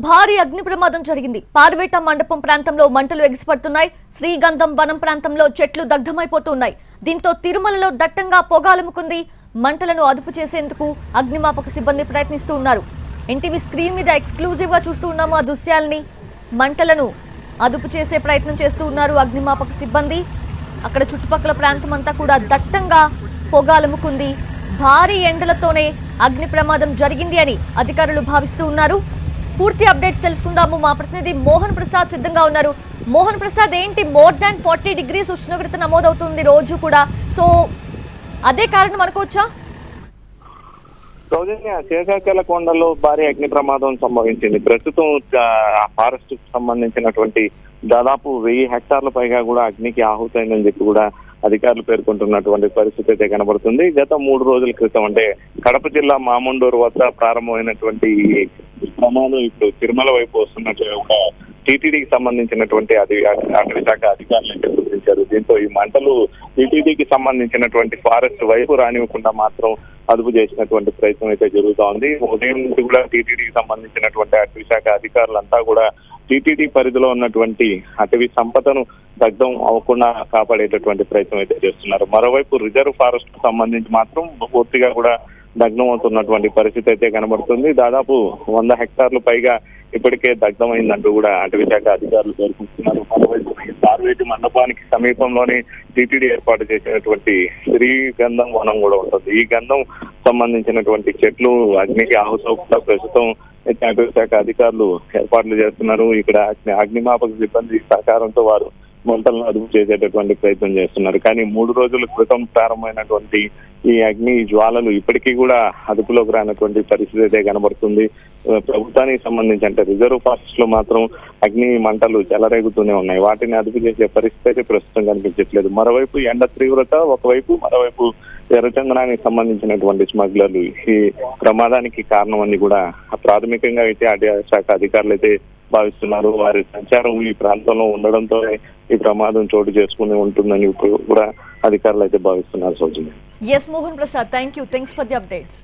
భారీ అగ్ని ప్రమాదం జరిగింది. పార్వేట మండపం ప్రాంతంలో మంటలు ఎగిసిపడుతున్నాయి. శ్రీగంధం వనం ప్రాంతంలో చెట్లు దగ్ధమైపోతున్నాయి. దీంతో తిరుమలలో దట్టంగా పొగాలముకుంది. మంటలను అదుపు చేసేందుకు అగ్నిమాపక సిబ్బంది ప్రయత్నిస్తూ ఉన్నారు. ఎన్టీవీ స్క్రీన్ మీద ఎక్స్క్లూజివ్ గా చూస్తూ ఉన్నాము ఆ దృశ్యాలని. మంటలను అదుపు చేసే ప్రయత్నం చేస్తూ ఉన్నారు అగ్నిమాపక సిబ్బంది. అక్కడ చుట్టుపక్కల ప్రాంతం అంతా కూడా దట్టంగా పొగాలముకుంది. భారీ ఎండలతోనే అగ్ని ప్రమాదం జరిగింది అని అధికారులు భావిస్తూ ఉన్నారు. పూర్తి అప్డేట్స్ తెలుసుకుందాము. మా ప్రతినిధి మోహన్ ప్రసాద్ సిద్ధంగా ఉన్నారు. మోహన్ ప్రసాద్, ఏంటి మోర్ దాన్ 40 degrees ఉష్ణోగ్రత నమోదవుతుంది రోజు కూడా, సో అదే కారణం అనుకోవచ్చా? శేషాచల కొండలో భారీ అగ్ని ప్రమాదం సంభవించింది. ప్రస్తుతం ఫారెస్ట్ కు సంబంధించినటువంటి దాదాపు 1000 హెక్టార్ల పైగా కూడా అగ్నికి ఆహుతైందని చెప్పి కూడా అధికారులు పేర్కొంటున్నటువంటి పరిస్థితి అయితే కనబడుతుంది. గత 3 రోజుల క్రితం అంటే కడప జిల్లా మామండూరు వద్ద ప్రారంభమైనటువంటి ప్రమాదం ఇప్పుడు తిరుమల వైపు వస్తున్నట్టు కూడా టీటీడీకి సంబంధించినటువంటి అటవీ శాఖ అధికారులు అయితే గుర్తించారు. దీంతో ఈ మంటలు టీటీడీకి సంబంధించినటువంటి ఫారెస్ట్ వైపు రానివ్వకుండా మాత్రం అదుపు చేసినటువంటి ప్రయత్నం అయితే జరుగుతూ ఉంది. ఉదయం నుంచి కూడా టీటీడీకి సంబంధించినటువంటి అటవీ శాఖ అధికారులంతా కూడా టీటీడీ పరిధిలో ఉన్నటువంటి అటవీ సంపదను దగ్ధం అవ్వకుండా కాపాడేటటువంటి ప్రయత్నం అయితే చేస్తున్నారు. మరోవైపు రిజర్వ్ ఫారెస్ట్ కు సంబంధించి మాత్రం పూర్తిగా కూడా దగ్ధం అవుతున్నటువంటి పరిస్థితి అయితే కనబడుతుంది. దాదాపు 100 హెక్టార్లు పైగా ఇప్పటికే దగ్ధమైందంటూ కూడా అటవీ శాఖ అధికారులు పేర్కొంటున్నారు. మరోవైపు ఈ పార్వేటి మండపానికి సమీపంలోనే టీటీడీ ఏర్పాటు చేసినటువంటి శ్రీగంధం వనం కూడా ఉంటుంది. ఈ గంధం సంబంధించినటువంటి చెట్లు అగ్నికి ఆహుతవకుండా ప్రస్తుతం అటవీ శాఖ అధికారులు ఏర్పాట్లు చేస్తున్నారు. ఇక్కడ అగ్నిమాపక సిబ్బంది సహకారంతో వారు మంటలను అదుపు చేసేటటువంటి ప్రయత్నం చేస్తున్నారు. కానీ 3 రోజుల క్రితం ప్రారంభమైనటువంటి ఈ అగ్ని జ్వాలలు ఇప్పటికీ కూడా అదుపులోకి రానటువంటి పరిస్థితి అయితే కనబడుతుంది. ప్రభుత్వానికి సంబంధించి అంటే రిజర్వ్ ఫారెస్ట్ లో మాత్రం అగ్ని మంటలు చెలరేగుతూనే ఉన్నాయి. వాటిని అదుపు చేసే పరిస్థితి అయితే ప్రస్తుతం కనిపించట్లేదు. మరోవైపు ఎండ తీవ్రత ఒకవైపు, మరోవైపు ఎర్రచందనానికి సంబంధించినటువంటి స్మగ్లర్లు ఈ ప్రమాదానికి కారణమని కూడా ప్రాథమికంగా అయితే అటవీ శాఖ అధికారులు అయితే భావిస్తున్నారు. వారి సంచారం ఈ ప్రాంతంలో ఉండడంతో ఈ ప్రమాదం చోటు చేసుకుని ఉంటుందని కూడా అధికారులు అయితే భావిస్తున్నారు. సౌజన్య. Yes, Mohan Prasad, thank you. Thanks for the updates.